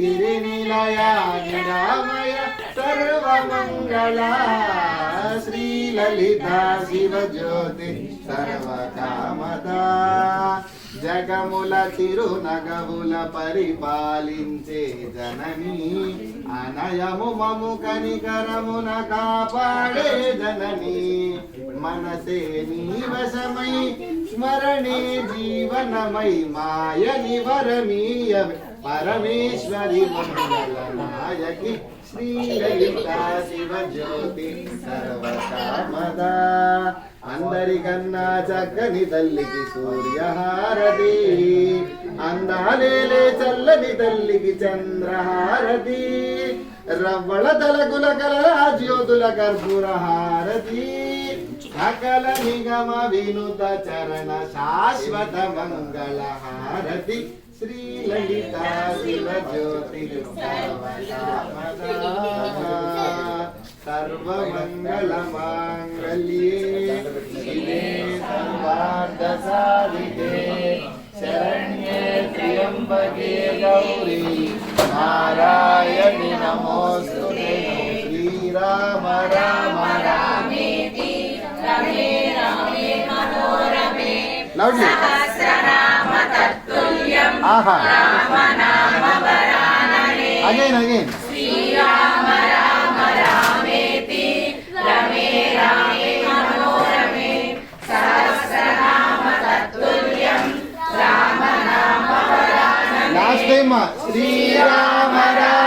गिरिनिलया निरामय सर्वमङ्गला श्रीललिता शिवज्योति सर्वकामदा జగముల తిరునగవుల పరిపాలించే జనని అనయము మము కనికరమున కాపాడే జనని మనసే నీ వశమై స్మరణే జీవనమై మాయ నివరమీయ పరమేశ్వరి మంగళ నాయకి శ్రీలలితా శివజ్యోతి సర్వకామదా అందరికన్నా చక్కని తల్లికి సూర్యహారతి అందాలేలే చల్లని తల్లికి చంద్రహారతి రవ్వళ తలకుల కలరా జ్యోతుల కర్పూర హారతి సకల నిగమ వినుత చరణ శాశ్వత మంగళ హారతి శ్రీలలితా శివజ్యోతి सर्वमंगलमांगल्ये शिवे सर्वार्थसाधिके शरण्ये त्र्यंबके गौरी नारायणि नमोस्तुते श्रीराम राम रामेति रमे रमे मनोरमे सहस्रनाम तत्तुल्यं राम नाम वरानने again श्रीराम राम रामेति रमे रमे मनोरमे सहस्रनाम तत्तुल्यं राम नाम वरानने last time श्रीराम राम